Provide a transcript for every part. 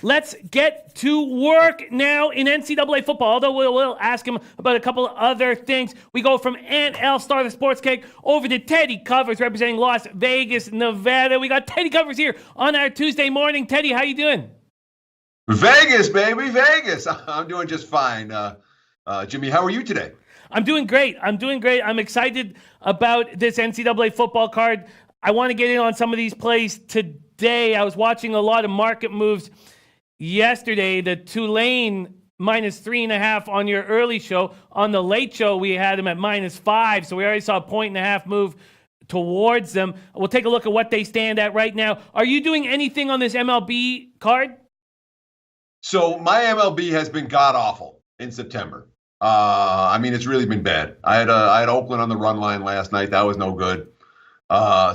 let's get to work now in NCAA football, although we'll ask him about a couple of other things. We go from NL Star, the sports cake, over to Teddy Covers, representing Las Vegas, Nevada. We got Teddy Covers here on our Tuesday morning. Teddy, how you doing? Vegas, baby, Vegas. I'm doing just fine. Jimmy, how are you today? I'm doing great. I'm excited about this NCAA football card. I want to get in on some of these plays today. I was watching a lot of market moves yesterday. The Tulane -3.5 on your early show. On the late show, we had them at -5, so we already saw a 1.5 move towards them. We'll take a look at what they stand at right now. Are you doing anything on this MLB card? So my MLB has been god-awful in September. It's really been bad. I had Oakland on the run line last night. That was no good.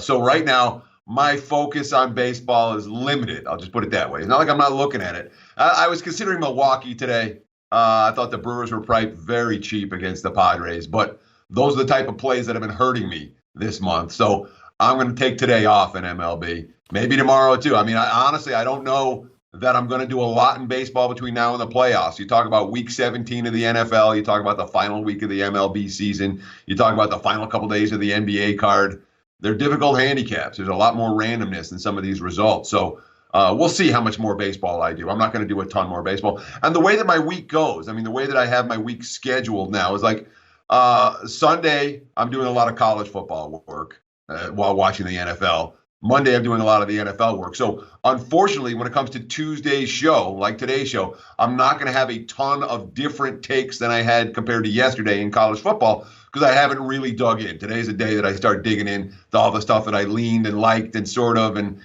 So right now, my focus on baseball is limited. I'll just put it that way. It's not like I'm not looking at it. I was considering Milwaukee today. I thought the Brewers were probably very cheap against the Padres, but those are the type of plays that have been hurting me this month. So I'm going to take today off in MLB. Maybe tomorrow too. Honestly, I don't know that I'm going to do a lot in baseball between now and the playoffs. You talk about week 17 of the NFL. You talk about the final week of the MLB season. You talk about the final couple days of the NBA card. They're difficult handicaps. There's a lot more randomness in some of these results. So we'll see how much more baseball I do. I'm not going to do a ton more baseball. And the way that my week goes, the way that I have my week scheduled now is like Sunday, I'm doing a lot of college football work while watching the NFL. Monday, I'm doing a lot of the NFL work. So unfortunately, when it comes to Tuesday's show, like today's show, I'm not going to have a ton of different takes than I had compared to yesterday in college football because I haven't really dug in. Today's a day that I start digging in to all the stuff that I leaned and liked and sort of. And,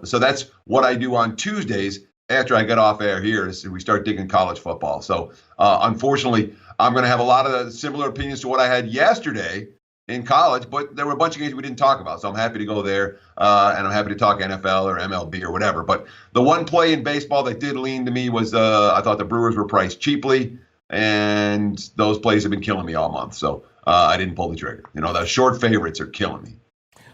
so that's what I do on Tuesdays after I get off air here is we start digging college football. So unfortunately, I'm going to have a lot of similar opinions to what I had yesterday in college, but there were a bunch of games we didn't talk about. So I'm happy to go there, and I'm happy to talk NFL or MLB or whatever. But the one play in baseball that did lean to me was I thought the Brewers were priced cheaply, and those plays have been killing me all month. So I didn't pull the trigger. The short favorites are killing me.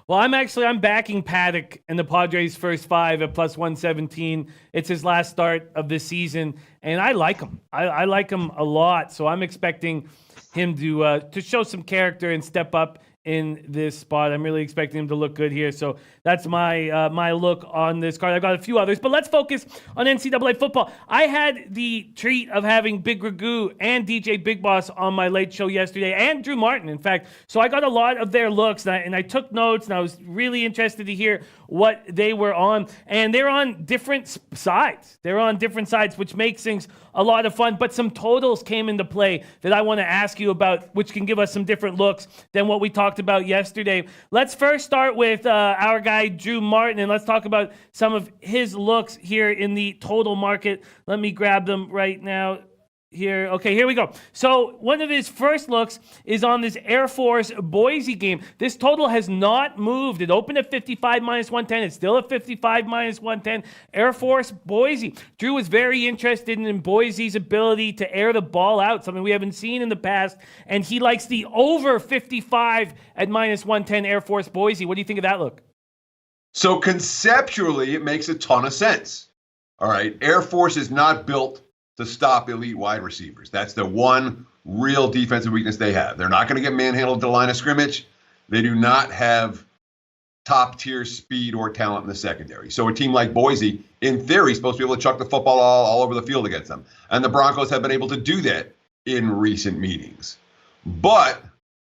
Well, I'm backing Paddock and the Padres' first 5 at +117. It's his last start of the season, and I like him. I like him a lot, so I'm expecting him to show some character and step up in this spot. I'm really expecting him to look good here. So that's my look on this card. I've got a few others, but let's focus on NCAA football. I had the treat of having Big Ragu and DJ Big Boss on my late show yesterday, and Drew Martin, in fact. So I got a lot of their looks, and I took notes, and I was really interested to hear what they were on. And they're on different sides. Which makes things a lot of fun. But some totals came into play that I want to ask you about, which can give us some different looks than what we talked about yesterday. Let's first start with our guy, Drew Martin, and let's talk about some of his looks here in the total market. Let me grab them right now. Here, okay, here we go. So one of his first looks is on this Air Force Boise game. This total has not moved. It opened at 55 -110. It's still at 55 -110. Air Force Boise. Drew was very interested in Boise's ability to air the ball out, something we haven't seen in the past, and he likes the over 55 at -110 Air Force Boise. What do you think of that look? So conceptually, it makes a ton of sense. All right, Air Force is not built to stop elite wide receivers. That's the one real defensive weakness they have. They're not going to get manhandled at the line of scrimmage. They do not have top-tier speed or talent in the secondary. So a team like Boise, in theory, is supposed to be able to chuck the football all over the field against them. And the Broncos have been able to do that in recent meetings. But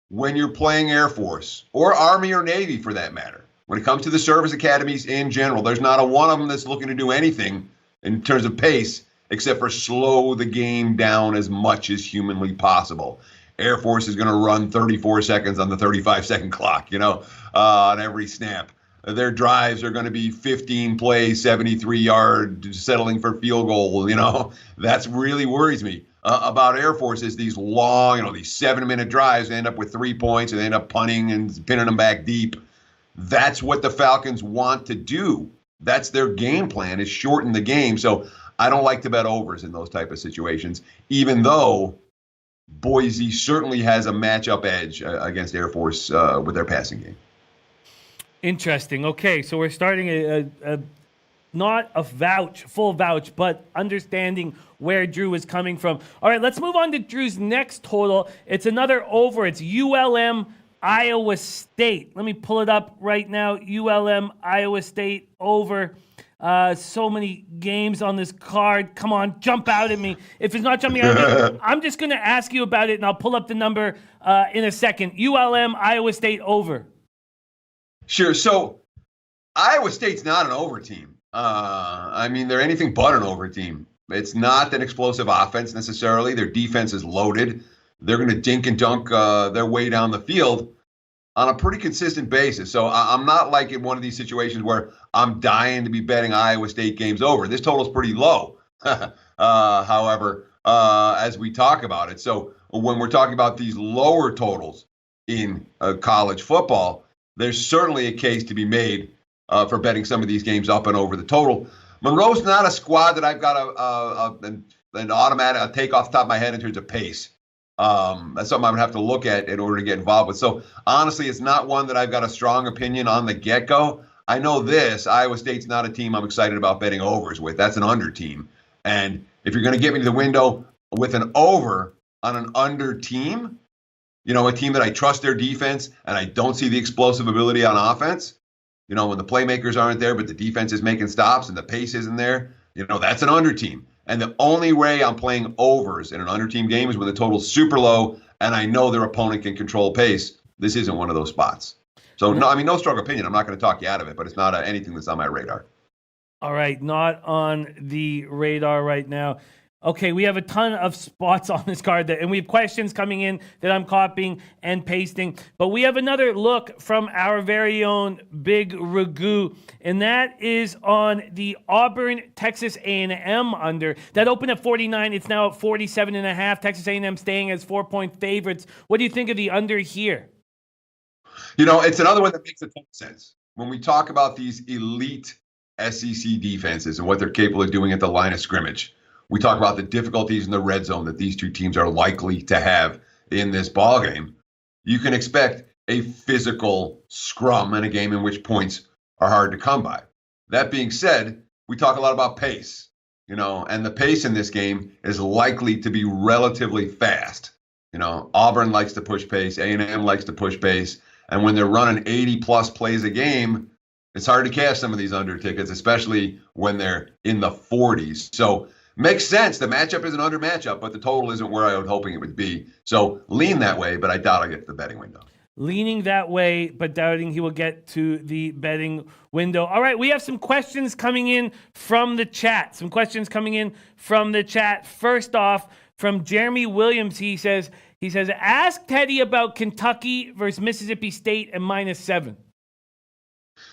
when you're playing Air Force, or Army or Navy for that matter, when it comes to the service academies in general, there's not a one of them that's looking to do anything in terms of pace except for slow the game down as much as humanly possible. Air Force is going to run 34 seconds on the 35-second clock, on every snap. Their drives are going to be 15 plays, 73 yards, settling for field goal. That's really worries me about Air Force is these long, these 7-minute drives. They end up with 3 points and they end up punting and pinning them back deep. That's what the Falcons want to do. That's their game plan, is shorten the game. So I don't like to bet overs in those type of situations, even though Boise certainly has a matchup edge against Air Force with their passing game. Interesting. Okay, so we're starting not a full vouch, but understanding where Drew is coming from. All right, let's move on to Drew's next total. It's another over. It's ULM Iowa State. Let me pull it up right now. ULM Iowa State over. So many games on this card. Come on, jump out at me. If it's not jumping out at me, I'm just going to ask you about it, and I'll pull up the number in a second. ULM Iowa State over. Sure. So Iowa State's not an over team. I mean, they're anything but an over team. It's not an explosive offense necessarily. Their defense is loaded. They're going to dink and dunk their way down the field on a pretty consistent basis. So I'm not like in one of these situations where I'm dying to be betting Iowa State games over. This total's pretty low, however, as we talk about it. So when we're talking about these lower totals in college football, there's certainly a case to be made for betting some of these games up and over the total. Monroe's not a squad that I've got an automatic take off the top of my head in terms of pace. That's something I would have to look at in order to get involved with. So honestly, it's not one that I've got a strong opinion on the get-go. I know this, Iowa State's not a team I'm excited about betting overs with. That's an under team. And if you're going to get me to the window with an over on an under team, you know, a team that I trust their defense and I don't see the explosive ability on offense, you know, when the playmakers aren't there, but the defense is making stops and the pace isn't there, you know, that's an under team. And the only way I'm playing overs in an under team game is when the total's super low and I know their opponent can control pace. This isn't one of those spots. So, no, I mean, no strong opinion. I'm not going to talk you out of it, but it's not anything that's on my radar. All right, not on the radar right now. Okay, we have a ton of spots on this card, and we have questions coming in that I'm copying and pasting. But we have another look from our very own Big Ragu, and that is on the Auburn Texas A&M under. That opened at 49. It's now at 47.5. Texas A&M staying as 4-point favorites. What do you think of the under here? You know, it's another one that makes a ton of sense. When we talk about these elite SEC defenses and what they're capable of doing at the line of scrimmage, we talk about the difficulties in the red zone that these two teams are likely to have in this ballgame. You can expect a physical scrum in a game in which points are hard to come by. That being said, we talk a lot about pace, you know, and the pace in this game is likely to be relatively fast. You know, Auburn likes to push pace, A&M likes to push pace, and when they're running 80-plus plays a game, it's hard to cash some of these under tickets, especially when they're in the 40s. So makes sense. The matchup is an under matchup, but the total isn't where I was hoping it would be. So lean that way, but I doubt I'll get to the betting window. Leaning that way, but doubting he will get to the betting window. All right, we have some questions coming in from the chat. First off, from Jeremy Williams, he says, ask Teddy about Kentucky versus Mississippi State and -7.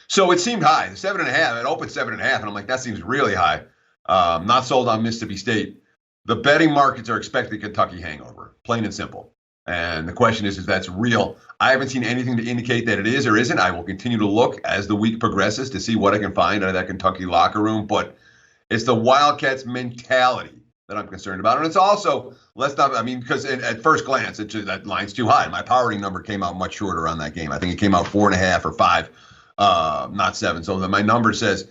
So it seemed high, 7.5. It opened 7.5, and I'm like, that seems really high. Not sold on Mississippi State. The betting markets are expecting Kentucky hangover, plain and simple. And the question is if that's real. I haven't seen anything to indicate that it is or isn't. I will continue to look as the week progresses to see what I can find out of that Kentucky locker room. But it's the Wildcats mentality that I'm concerned about. And it's also, because at first glance, that line's too high. My powering number came out much shorter on that game. I think it came out 4.5 or 5, not 7. So my number says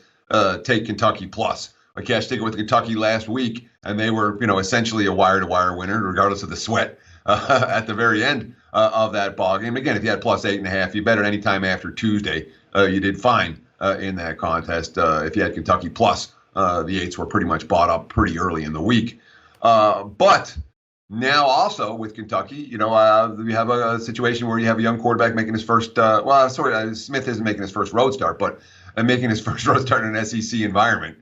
take Kentucky plus. I cashed ticket with Kentucky last week, and they were, essentially a wire-to-wire winner, regardless of the sweat at the very end of that ball game. Again, if you had plus 8.5, you bet it any time after Tuesday. You did fine in that contest. If you had Kentucky plus, the 8s were pretty much bought up pretty early in the week. But now also with Kentucky, we have a situation where you have a young quarterback making his first, Smith isn't making his first road start, but making his first road start in an SEC environment.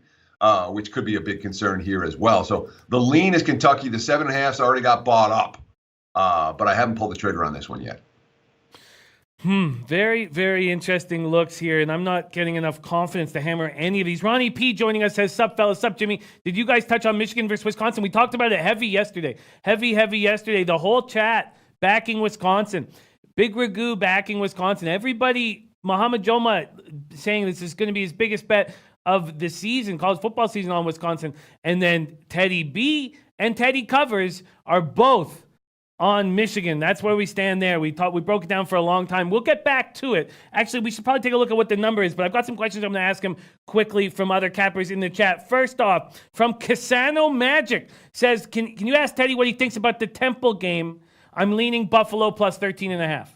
Which could be a big concern here as well. So the lean is Kentucky. The 7.5's already got bought up, but I haven't pulled the trigger on this one yet. Very, very interesting looks here, and I'm not getting enough confidence to hammer any of these. Ronnie P joining us says, sup, fellas, sup, Jimmy. Did you guys touch on Michigan versus Wisconsin? We talked about it heavy yesterday. Heavy yesterday. The whole chat backing Wisconsin. Big Ragu backing Wisconsin. Everybody, Muhammad Joma saying this is going to be his biggest bet of the season, college football season on Wisconsin. And then Teddy B and Teddy Covers are both on Michigan. That's where we stand there. We broke it down for a long time. We'll get back to it. Actually, we should probably take a look at what the number is, but I've got some questions I'm going to ask him quickly from other cappers in the chat. First off, from Casano Magic says, can you ask Teddy what he thinks about the Temple game? I'm leaning Buffalo plus 13.5.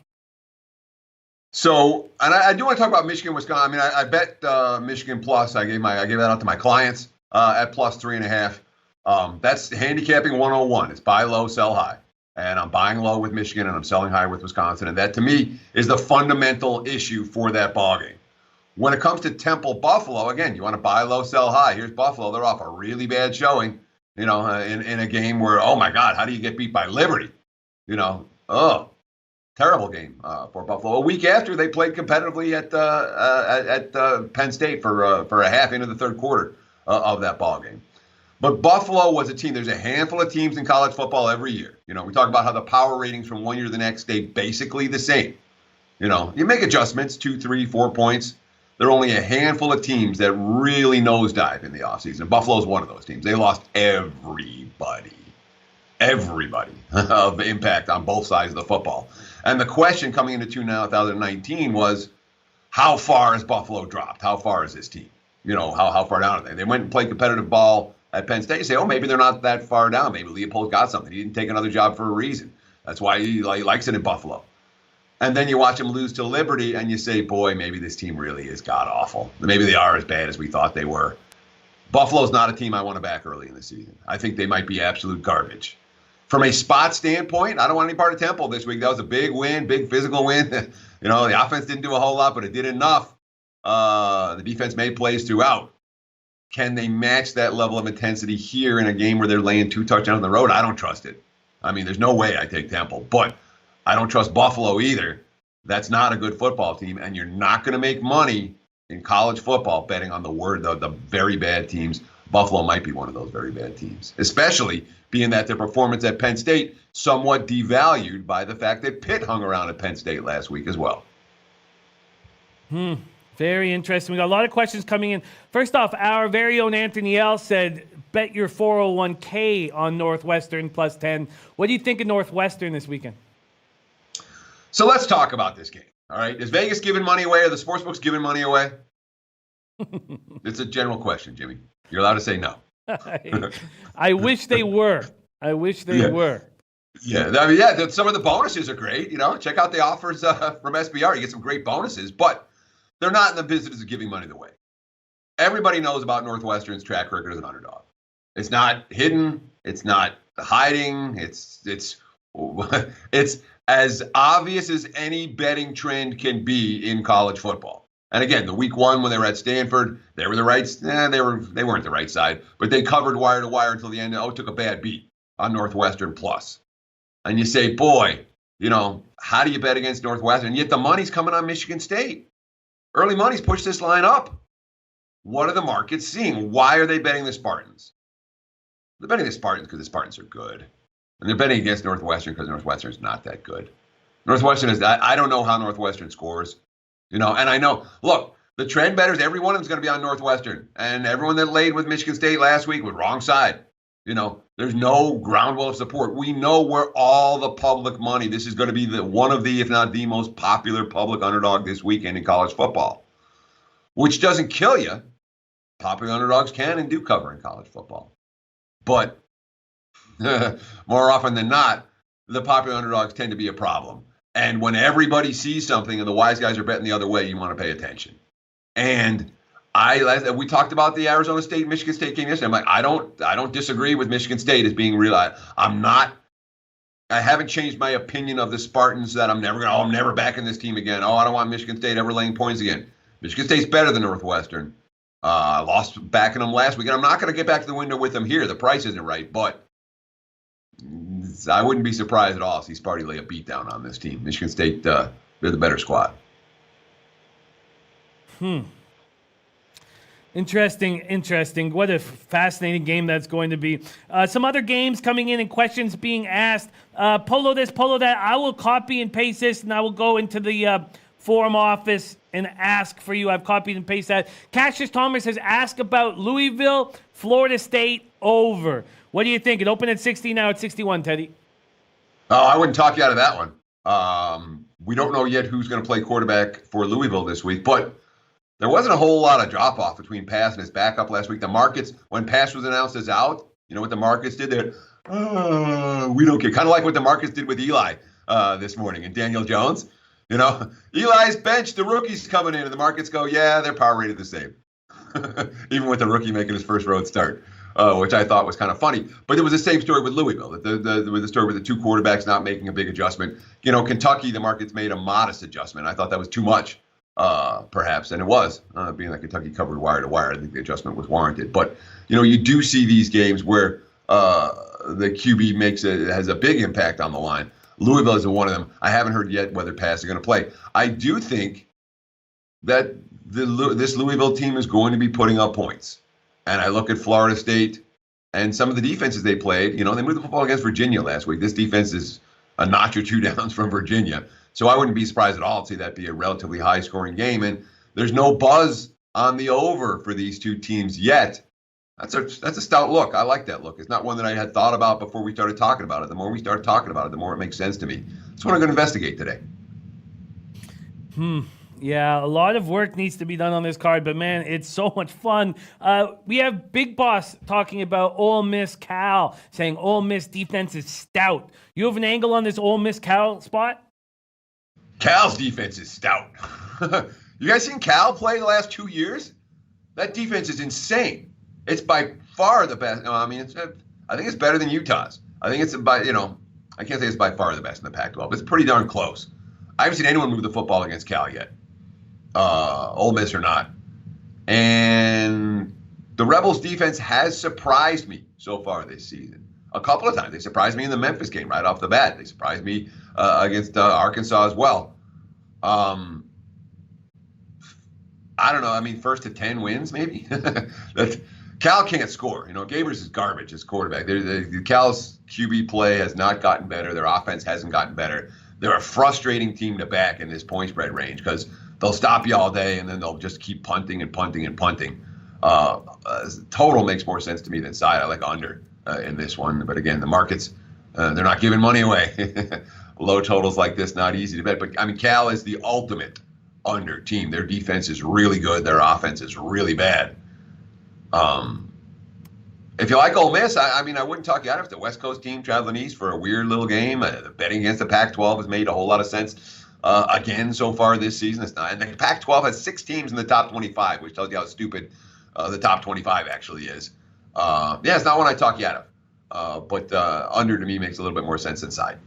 So, and I do want to talk about Michigan, Wisconsin. I mean, I bet Michigan plus. I gave that out to my clients at plus 3.5. That's handicapping 101. It's buy low, sell high. And I'm buying low with Michigan and I'm selling high with Wisconsin. And that, to me, is the fundamental issue for that ballgame. When it comes to Temple Buffalo, again, you want to buy low, sell high. Here's Buffalo. They're off a really bad showing, in a game where, oh, my God, how do you get beat by Liberty? Terrible game for Buffalo. A week after, they played competitively at Penn State for a half into the third quarter of that ballgame. But Buffalo was a team. There's a handful of teams in college football every year. We talk about how the power ratings from one year to the next stay basically the same. You make adjustments, 2, 3, 4 points. There are only a handful of teams that really nosedive in the offseason. Buffalo's one of those teams. They lost everybody of impact on both sides of the football. And the question coming into 2019 was, how far has Buffalo dropped? How far is this team? How far down are they? They went and played competitive ball at Penn State. You say, oh, maybe they're not that far down. Maybe Leopold got something. He didn't take another job for a reason. That's why he likes it in Buffalo. And then you watch him lose to Liberty, and you say, boy, maybe this team really is god-awful. Maybe they are as bad as we thought they were. Buffalo's not a team I want to back early in the season. I think they might be absolute garbage. From a spot standpoint, I don't want any part of Temple this week. That was a big win, big physical win. The offense didn't do a whole lot, but it did enough. The defense made plays throughout. Can they match that level of intensity here in a game where they're laying 2 touchdowns on the road? I don't trust it. I mean, there's no way I take Temple, but I don't trust Buffalo either. That's not a good football team, and you're not going to make money in college football betting on the very bad teams. Buffalo might be one of those very bad teams, especially being that their performance at Penn State somewhat devalued by the fact that Pitt hung around at Penn State last week as well. Very interesting. We got a lot of questions coming in. First off, our very own Anthony L. said, bet your 401k on Northwestern plus 10. What do you think of Northwestern this weekend? So let's talk about this game. All right. Is Vegas giving money away? Are the sportsbooks giving money away? It's a general question, Jimmy. You're allowed to say no. I wish they were. I wish they were. Yeah. I mean, some of the bonuses are great. Check out the offers from SBR. You get some great bonuses, but they're not in the business of giving money away. Everybody knows about Northwestern's track record as an underdog. It's not hidden. It's not hiding. It's as obvious as any betting trend can be in college football. And again, the week 1 when they were at Stanford, they were the right. They weren't the right side, but they covered wire to wire until the end. Took a bad beat on Northwestern plus. And you say, boy, how do you bet against Northwestern? Yet the money's coming on Michigan State. Early money's pushed this line up. What are the markets seeing? Why are they betting the Spartans? They're betting the Spartans because the Spartans are good. And they're betting against Northwestern because Northwestern's not that good. Northwestern is, I don't know how Northwestern scores. And I know, look, the trend bettors, every one of them is going to be on Northwestern. And everyone that laid with Michigan State last week was wrong side. There's no groundwell of support. We know where all the public money, this is going to be one of the, if not the most popular public underdog this weekend in college football, which doesn't kill you. Popular underdogs can and do cover in college football. But more often than not, the popular underdogs tend to be a problem. And when everybody sees something and the wise guys are betting the other way, you want to pay attention. And we talked about the Arizona State Michigan State game yesterday. I'm like, I don't disagree with Michigan State as being real. I haven't changed my opinion of the Spartans that I'm never backing this team again. I don't want Michigan State ever laying points again. Michigan State's better than Northwestern. I lost backing them last week, and I'm not going to get back to the window with them here. The price isn't right, but I wouldn't be surprised at all to see Sparty lay a beat down on this team. Michigan State, they're the better squad. Interesting. What a fascinating game that's going to be. Some other games coming in and questions being asked. Polo this, polo that. I will copy and paste this, and I will go into the forum office and ask for you. I've copied and pasted that. Cassius Thomas has asked about Louisville, Florida State over. What do you think? It opened at 60, now it's 61, Teddy. Oh, I wouldn't talk you out of that one. We don't know yet who's going to play quarterback for Louisville this week, but there wasn't a whole lot of drop-off between Pass and his backup last week. The markets, when Pass was announced as out, you know what the markets did there? We don't care. Kind of like what the markets did with Eli this morning and Daniel Jones. You know, Eli's bench, the rookie's coming in, and the markets go, yeah, they're power rated the same. Even with the rookie making his first road start, which I thought was kind of funny. But it was the same story with Louisville. With the story with the two quarterbacks not making a big adjustment. You know, Kentucky, the markets made a modest adjustment. I thought that was too much, perhaps, and it was. Being that Kentucky covered wire to wire, I think the adjustment was warranted. But, you know, you do see these games where the QB has a big impact on the line. Louisville is one of them. I haven't heard yet whether Pass is going to play. I do think that this Louisville team is going to be putting up points. And I look at Florida State and some of the defenses they played. You know, they moved the football against Virginia last week. This defense is a notch or two downs from Virginia. So I wouldn't be surprised at all to see that be a relatively high-scoring game. And there's no buzz on the over for these two teams yet. That's a stout look. I like that look. It's not one that I had thought about before we started talking about it. The more we start talking about it, the more it makes sense to me. That's what I'm going to investigate today. Yeah, a lot of work needs to be done on this card, but man, it's so much fun. We have Big Boss talking about Ole Miss Cal, saying Ole Miss defense is stout. You have an angle on this Ole Miss Cal spot? Cal's defense is stout. You guys seen Cal play the last 2 years? That defense is insane. It's by far the best. I mean, I think it's better than Utah's. I think it's by, I can't say it's by far the best in the Pac-12. It's pretty darn close. I haven't seen anyone move the football against Cal yet. Ole Miss or not. And the Rebels defense has surprised me so far this season. A couple of times. They surprised me in the Memphis game right off the bat. They surprised me against Arkansas as well. I don't know. I mean, 1st to 10 wins, maybe. Cal can't score. Gabers is garbage as quarterback. The Cal's QB play has not gotten better. Their offense hasn't gotten better. They're a frustrating team to back in this point spread range because they'll stop you all day and then they'll just keep punting and punting and punting. Total makes more sense to me than side. I like under in this one. But again, the markets, they're not giving money away. Low totals like this, not easy to bet. But, I mean, Cal is the ultimate under team. Their defense is really good. Their offense is really bad. If you like Ole Miss, I mean, I wouldn't talk you out of it. The West Coast team traveling east for a weird little game. The betting against the Pac-12 has made a whole lot of sense again so far this season. It's not, and the Pac-12 has 6 teams in the top 25, which tells you how stupid the top 25 actually is. It's not one I talk you out of. But under to me makes a little bit more sense than side.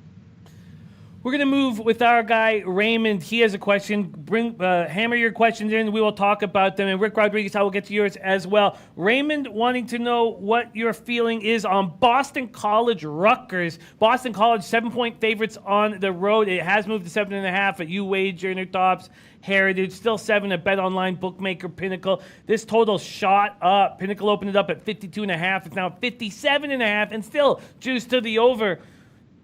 We're going to move with our guy, Raymond. He has a question. Hammer your questions in. We will talk about them. And Rick Rodriguez, I will get to yours as well. Raymond wanting to know what your feeling is on Boston College Rutgers. Boston College, 7-point favorites on the road. It has moved to 7.5 at UWager, Intertops, Heritage. Still 7 at Bet Online, Bookmaker, Pinnacle. This total shot up. Pinnacle opened it up at 52.5. It's now 57.5 and still juiced to the over.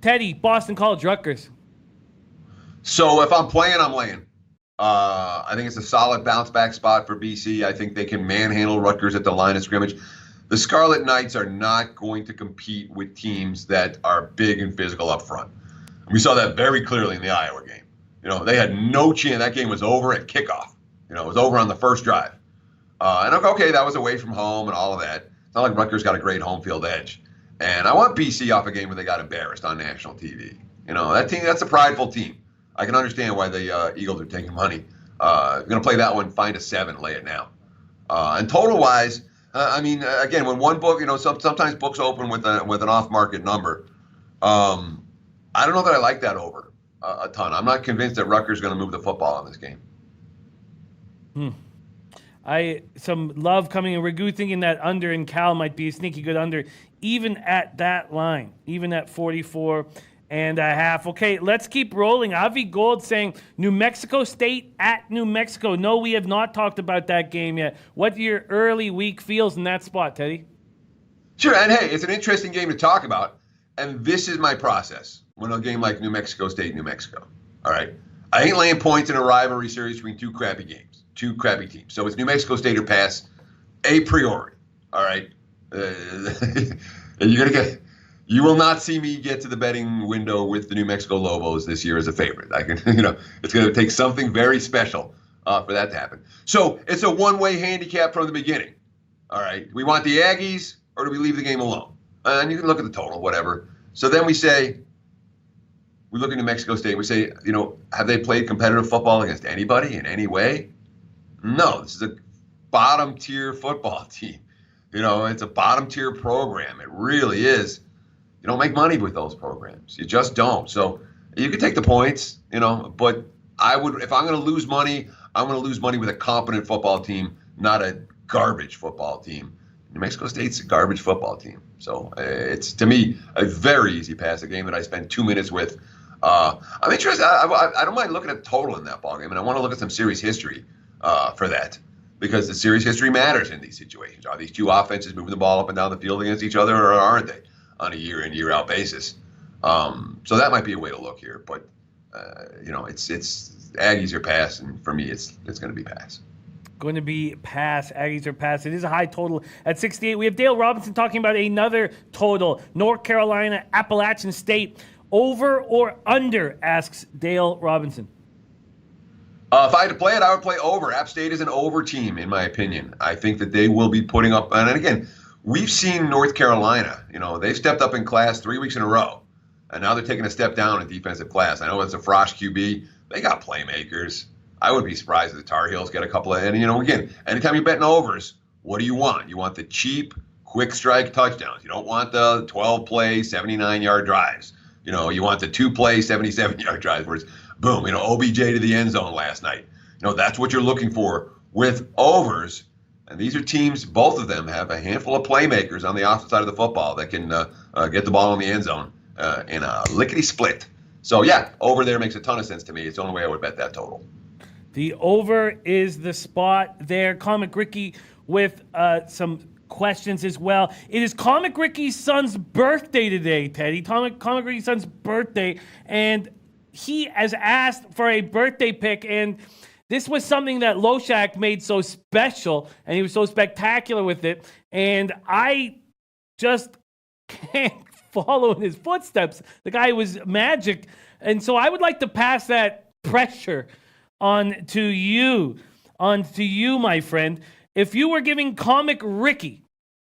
Teddy, Boston College Rutgers. So if I'm playing, I'm laying. I think it's a solid bounce back spot for BC. I think they can manhandle Rutgers at the line of scrimmage. The Scarlet Knights are not going to compete with teams that are big and physical up front. We saw that very clearly in the Iowa game. They had no chance. That game was over at kickoff. It was over on the first drive. And okay, that was away from home and all of that. It's not like Rutgers got a great home field edge. And I want BC off a game where they got embarrassed on national TV. That team, that's a prideful team. I can understand why the Eagles are taking money. Going to play that one, find a 7, lay it now. And total-wise, again, when one book, sometimes books open with an off-market number. I don't know that I like that over a ton. I'm not convinced that Rutgers is going to move the football in this game. Some love coming in. Ragu thinking that under in Cal might be a sneaky good under, even at that line, even at 44.5. Okay, let's keep rolling. Avi Gold saying New Mexico State at New Mexico. No, we have not talked about that game yet. What your early week feels in that spot, Teddy? Sure, and hey, it's an interesting game to talk about. And this is my process when a game like New Mexico State, New Mexico. All right. I ain't laying points in a rivalry series between two crappy games, two crappy teams. So it's New Mexico State or pass a priori. All right. You're You will not see me get to the betting window with the New Mexico Lobos this year as a favorite. I can, it's going to take something very special for that to happen. So it's a one-way handicap from the beginning. All right, we want the Aggies, or do we leave the game alone? And you can look at the total, whatever. So then we look at New Mexico State. We say, have they played competitive football against anybody in any way? No, this is a bottom-tier football team. It's a bottom-tier program. It really is. You don't make money with those programs. You just don't. So you can take the points, but if I'm going to lose money, I'm going to lose money with a competent football team, not a garbage football team. New Mexico State's a garbage football team. So it's, to me, a very easy pass, a game that I spend 2 minutes with. I'm interested. I don't mind looking at the total in that ballgame, and I want to look at some series history for that, because the series history matters in these situations. Are these two offenses moving the ball up and down the field against each other, or aren't they, on a year in, year out basis? So that might be a way to look here, but it's Aggies or pass, and for me, it's going to be pass. Going to be pass. Aggies are pass. It is a high total at 68. We have Dale Robinson talking about another total. North Carolina, Appalachian State. Over or under, asks Dale Robinson. If I had to play it, I would play over. App State is an over team, in my opinion. I think that they will be putting up, and again, we've seen North Carolina. They've stepped up in class 3 weeks in a row, and now they're taking a step down in defensive class. I know it's a Frosh QB. They got playmakers. I would be surprised if the Tar Heels get a couple of, and again, anytime you're betting overs, what do you want? You want the cheap, quick strike touchdowns. You don't want the 12-play, 79-yard drives. You want the 2-play, 77-yard drives where it's boom, OBJ to the end zone last night. That's what you're looking for with overs. And these are teams, both of them have a handful of playmakers on the opposite side of the football that can get the ball in the end zone in a lickety-split. So, yeah, over there makes a ton of sense to me. It's the only way I would bet that total. The over is the spot there. Comic Ricky with some questions as well. It is Comic Ricky's son's birthday today, Teddy. Comic Ricky's son's birthday, and he has asked for a birthday pick, and this was something that Loshak made so special, and he was so spectacular with it, and I just can't follow in his footsteps. The guy was magic, and so I would like to pass that pressure on to you, my friend. If you were giving Comic Ricky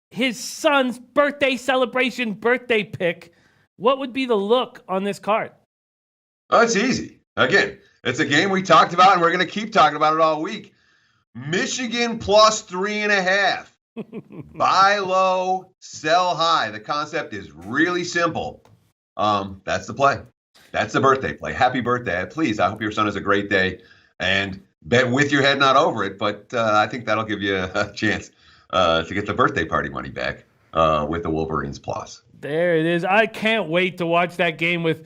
his son's birthday celebration birthday pick, what would be the look on this card? Oh, it's easy. Again, it's a game we talked about, and we're going to keep talking about it all week. Michigan plus 3.5. Buy low, sell high. The concept is really simple. That's the play. That's the birthday play. Happy birthday. Please, I hope your son has a great day. And bet with your head, not over it. But I think that'll give you a chance to get the birthday party money back with the Wolverines plus. There it is. I can't wait to watch that game with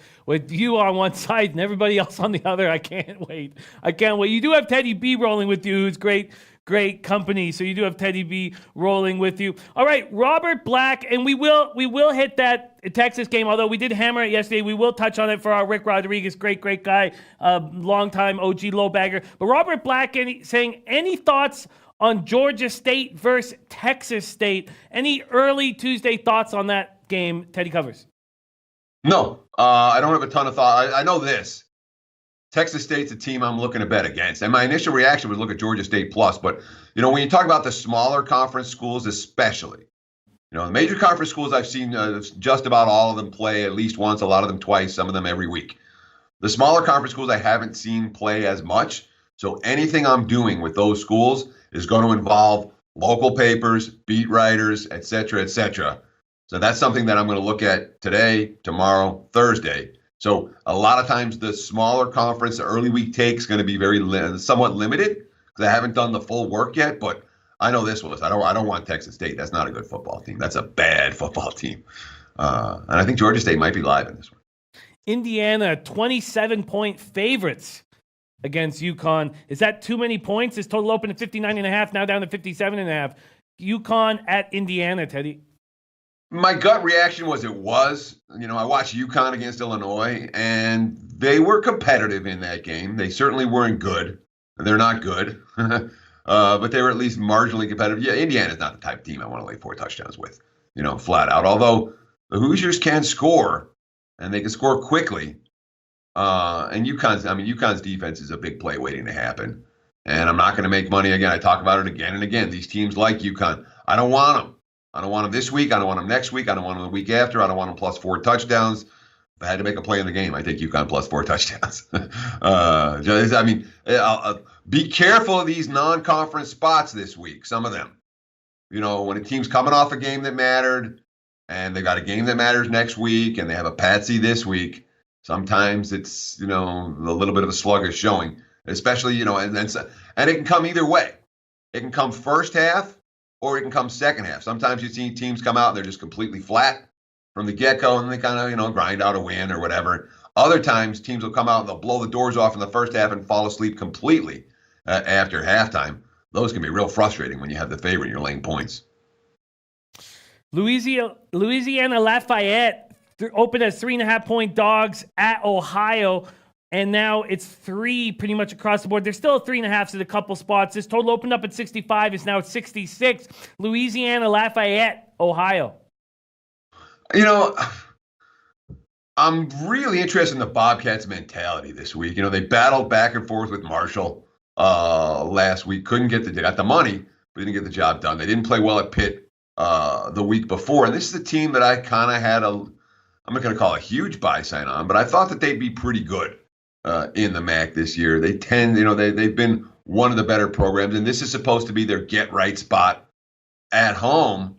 you on one side and everybody else on the other. I can't wait. You do have Teddy B rolling with you, who's great company. So you do have Teddy B rolling with you. All right, Robert Black, and we will hit that Texas game, although we did hammer it yesterday. We will touch on it for our Rick Rodriguez, great guy, longtime OG low bagger. But Robert Black saying, any thoughts on Georgia State versus Texas State? Any early Tuesday thoughts on that game, Teddy Covers? No, I don't have a ton of thought. I know this. Texas State's a team I'm looking to bet against. And my initial reaction was look at Georgia State plus. But, when you talk about the smaller conference schools especially, the major conference schools I've seen just about all of them play at least once, a lot of them twice, some of them every week. The smaller conference schools I haven't seen play as much. So anything I'm doing with those schools is going to involve local papers, beat writers, et cetera, et cetera. So that's something that I'm going to look at today, tomorrow, Thursday. So a lot of times the smaller conference, the early week take is going to be somewhat limited because I haven't done the full work yet. But I know this was. I don't want Texas State. That's not a good football team. That's a bad football team. And I think Georgia State might be live in this one. Indiana, 27-point favorites against UConn. Is that too many points? This total opened at 59.5, now down to 57.5. UConn at Indiana, Teddy. My gut reaction was it was. I watched UConn against Illinois, and they were competitive in that game. They certainly weren't good. They're not good, but they were at least marginally competitive. Yeah, Indiana's not the type of team I want to lay 4 touchdowns with, flat out. Although The Hoosiers can score, and they can score quickly. And UConn's defense is a big play waiting to happen. And I'm not going to make money again. I talk about it again and again. These teams like UConn, I don't want them. I don't want them this week. I don't want them next week. I don't want them the week after. I don't want them plus 4 touchdowns. If I had to make a play in the game, I take UConn plus 4 touchdowns. Be careful of these non-conference spots this week. Some of them, when a team's coming off a game that mattered, and they got a game that matters next week, and they have a patsy this week. Sometimes it's a little bit of a sluggish showing, especially and it can come either way. It can come first half, or it can come second half. Sometimes you see teams come out and they're just completely flat from the get-go, and they kind of grind out a win or whatever. Other times teams will come out and they'll blow the doors off in the first half and fall asleep completely after halftime. Those can be real frustrating when you have the favorite and you're laying points. Louisiana Lafayette opened as 3.5-point dogs at Ohio, and now it's 3 pretty much across the board. There's still 3.5 at a couple spots. This total opened up at 65. It's now at 66. Louisiana Lafayette, Ohio. I'm really interested in the Bobcats' mentality this week. They battled back and forth with Marshall last week. They got the money, but didn't get the job done. They didn't play well at Pitt the week before. And this is a team that I kind of had I'm not going to call a huge buy sign on, but I thought that they'd be pretty good in the MAC this year. They tend, they've been one of the better programs, and this is supposed to be their get-right spot at home.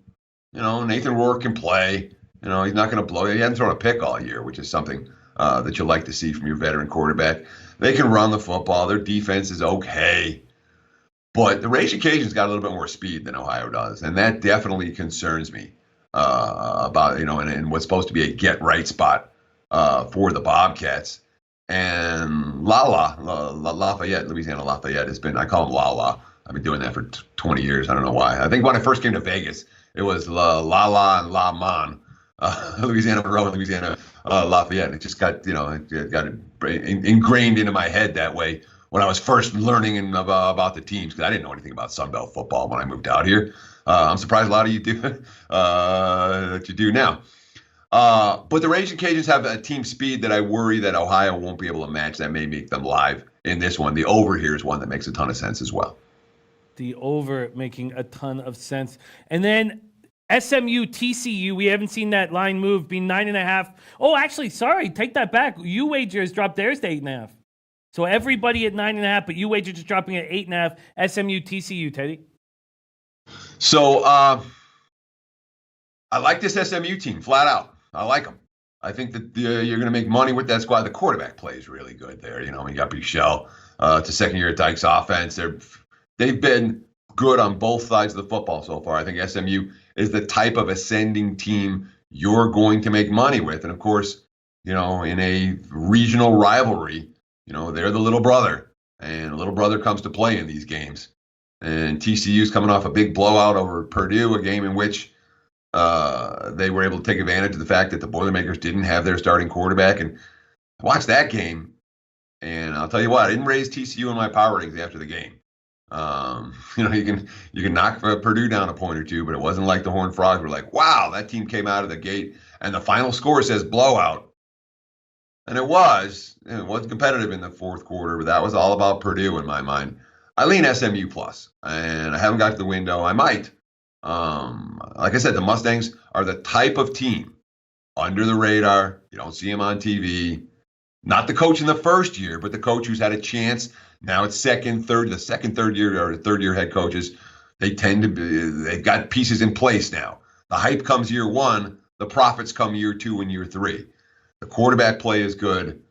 Nathan Rourke can play. He's not going to blow. He hasn't thrown a pick all year, which is something that you like to see from your veteran quarterback. They can run the football. Their defense is okay. But the Raging Cajuns got a little bit more speed than Ohio does, and that definitely concerns me about, and what's supposed to be a get-right spot for the Bobcats. And Lafayette, Louisiana Lafayette has been, I call them La. I've been doing that for 20 yeyears. I don't know why. I think when I first came to Vegas, it was La and La Man. Louisiana Monroe and Louisiana Lafayette. It just got, it got ingrained into my head that way when I was first learning about the teams, because I didn't know anything about Sunbelt football when I moved out here. I'm surprised a lot of you do that you do now. But the Raging Cajuns have a team speed that I worry that Ohio won't be able to match. That may make them live in this one. The over here is one that makes a ton of sense as well. The over making a ton of sense. And then SMU TCU, we haven't seen that line move, being 9.5. Oh, actually, sorry, take that back. UWager has dropped theirs to 8.5. So everybody at 9.5, but UWager just dropping at 8.5. SMU TCU, Teddy. So I like this SMU team flat out. I like them. I think that you're going to make money with that squad. The quarterback play is really good there. You got Bichelle. It's a second year at Dyke's offense. They've been good on both sides of the football so far. I think SMU is the type of ascending team you're going to make money with. And of course, in a regional rivalry, they're the little brother, and little brother comes to play in these games. And TCU's coming off a big blowout over Purdue, a game in which they were able to take advantage of the fact that the Boilermakers didn't have their starting quarterback. And I watched that game, and I'll tell you what, I didn't raise TCU in my power ratings after the game. You can knock Purdue down a point or two, but it wasn't like the Horned Frogs were like, wow, that team came out of the gate and the final score says blowout. And it was competitive in the fourth quarter, but that was all about Purdue in my mind. I lean SMU plus, and I haven't got to the window. I might. Like I said, the Mustangs are the type of team under the radar. You don't see them on TV. Not the coach in the first year, but the coach who's had a chance. Now it's third year head coaches. They tend to be, they've got pieces in place now. The hype comes year one. The profits come year two and year three. The quarterback play is good.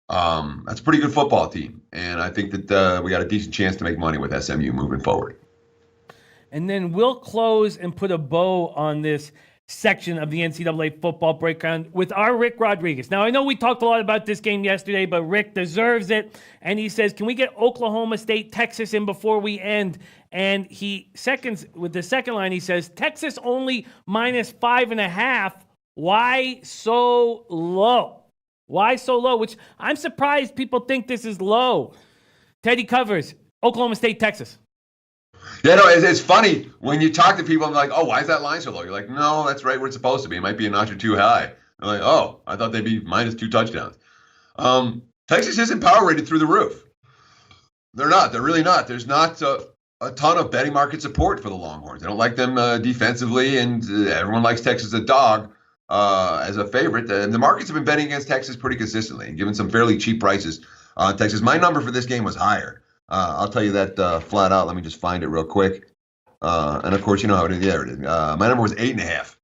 That's a pretty good football team. And I think that we got a decent chance to make money with SMU moving forward. And then we'll close and put a bow on this section of the NCAA football breakdown with our Rick Rodriguez. Now, I know we talked a lot about this game yesterday, but Rick deserves it. And he says, can we get Oklahoma State, Texas in before we end? And with the second line, he says, Texas only -5.5. Why so low? Why so low? Which I'm surprised people think this is low. Teddy covers Oklahoma State, Texas. Yeah, no, it's funny when you talk to people and they're like, oh, why is that line so low? You're like, no, that's right where it's supposed to be. It might be a notch or two high. They're like, oh, I thought they'd be minus 2 touchdowns. Texas isn't power rated through the roof. They're not. They're really not. There's not a ton of betting market support for the Longhorns. They don't like them defensively, and everyone likes Texas as a dog as a favorite. The markets have been betting against Texas pretty consistently and given some fairly cheap prices on Texas. My number for this game was higher. I'll tell you that flat out. Let me just find it real quick. And of course, you know how it is. There it is. My number was 8.5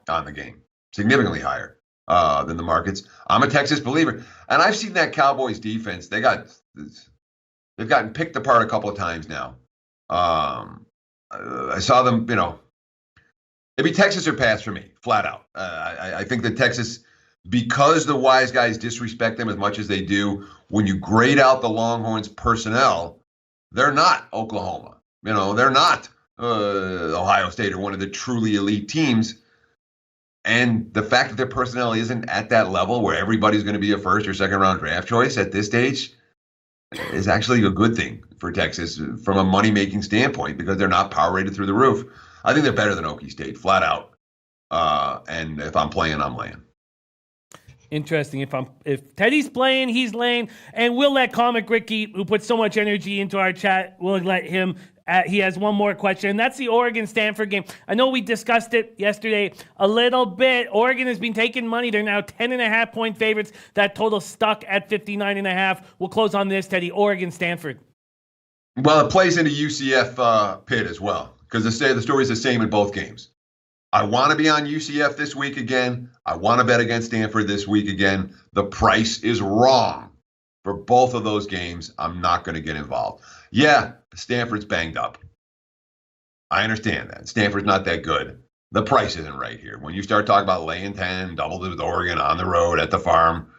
on the game, significantly higher than the markets. I'm a Texas believer, and I've seen that Cowboys defense. They've gotten picked apart a couple of times now. I saw them. It'd be Texas or pass for me, flat out. I think that Texas, because the wise guys disrespect them as much as they do, when you grade out the Longhorns personnel, they're not Oklahoma. They're not Ohio State or one of the truly elite teams. And the fact that their personnel isn't at that level where everybody's going to be a first or second round draft choice at this stage is actually a good thing for Texas from a money-making standpoint, because they're not power rated through the roof. I think they're better than Okie State, flat out. And if I'm playing, I'm laying. Interesting. If Teddy's playing, he's laying, and we'll let Comic Ricky, who put so much energy into our chat, we'll let him. He has one more question, and that's the Oregon-Stanford game. I know we discussed it yesterday a little bit. Oregon has been taking money. They're now 10.5-point favorites. That total stuck at 59.5. We'll close on this, Teddy. Oregon-Stanford. Well, it plays into UCF pit as well, because the story's the same in both games. I want to be on UCF this week again. I want to bet against Stanford this week again. The price is wrong for both of those games. I'm not going to get involved. Yeah, Stanford's banged up. I understand that. Stanford's not that good. The price isn't right here. When you start talking about laying 10, doubled with Oregon on the road at the farm,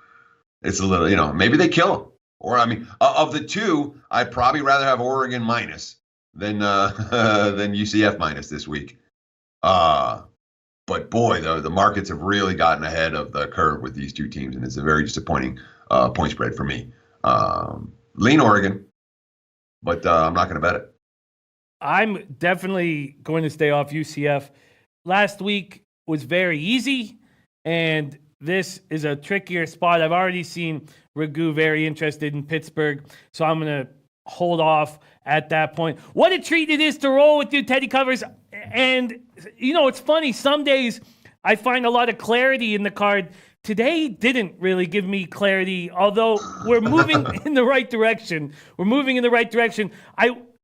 it's a little, maybe they kill them. Or, of the two, I'd probably rather have Oregon minus than UCF minus this week. But boy, the markets have really gotten ahead of the curve with these two teams, and it's a very disappointing point spread for me. Lean Oregon, but I'm not going to bet it. I'm definitely going to stay off UCF. Last week was very easy, and this is a trickier spot. I've already seen Ragu very interested in Pittsburgh, so I'm going to hold off at that point. What a treat it is to roll with you, Teddy Covers. And, it's funny. Some days I find a lot of clarity in the card. Today didn't really give me clarity, although we're moving in the right direction.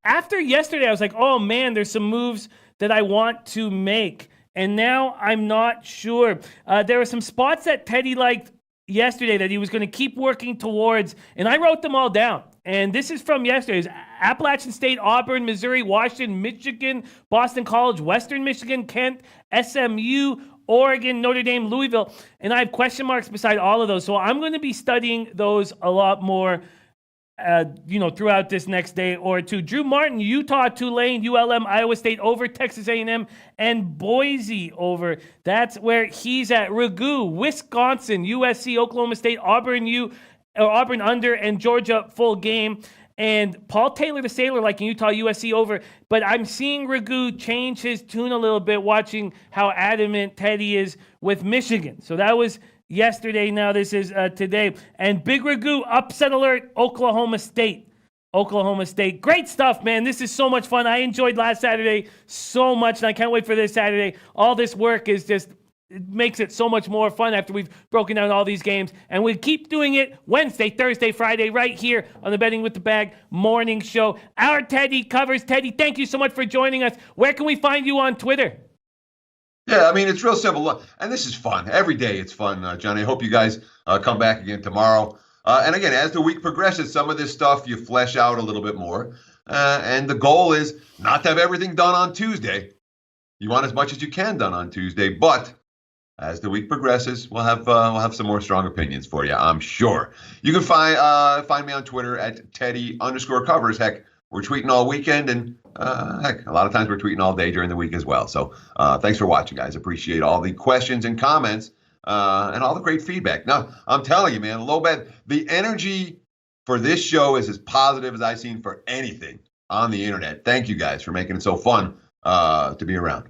After yesterday, I was like, oh, man, there's some moves that I want to make. And now I'm not sure. There were some spots that Teddy liked yesterday that he was going to keep working towards, and I wrote them all down. And this is from yesterday's: Appalachian State, Auburn, Missouri, Washington, Michigan, Boston College, Western Michigan, Kent, SMU, Oregon, Notre Dame, Louisville. And I have question marks beside all of those. So I'm going to be studying those a lot more, throughout this next day or two. Drew Martin, Utah, Tulane, ULM, Iowa State over, Texas A&M, and Boise over. That's where he's at. Ragu, Wisconsin, USC, Oklahoma State, Auburn under, and Georgia full game. And Paul Taylor, the Sailor, like in Utah, USC over. But I'm seeing Ragu change his tune a little bit, watching how adamant Teddy is with Michigan. So that was yesterday. Now this is today. And Big Ragu, upset alert, Oklahoma State. Great stuff, man. This is so much fun. I enjoyed last Saturday so much, and I can't wait for this Saturday. All this work is just... it makes it so much more fun after we've broken down all these games. And we keep doing it Wednesday, Thursday, Friday, right here on the Betting with the Bag morning show. Our Teddy Covers. Teddy, thank you so much for joining us. Where can we find you on Twitter? Yeah, it's real simple. And this is fun. Every day it's fun, Johnny. I hope you guys come back again tomorrow. And again, as the week progresses, some of this stuff you flesh out a little bit more. And the goal is not to have everything done on Tuesday. You want as much as you can done on Tuesday, but as the week progresses, we'll have some more strong opinions for you, I'm sure. You can find me on Twitter at Teddy_covers. Heck, we're tweeting all weekend, and a lot of times we're tweeting all day during the week as well. So thanks for watching, guys. Appreciate all the questions and comments and all the great feedback. Now, I'm telling you, man, low bet, the energy for this show is as positive as I've seen for anything on the internet. Thank you guys for making it so fun to be around.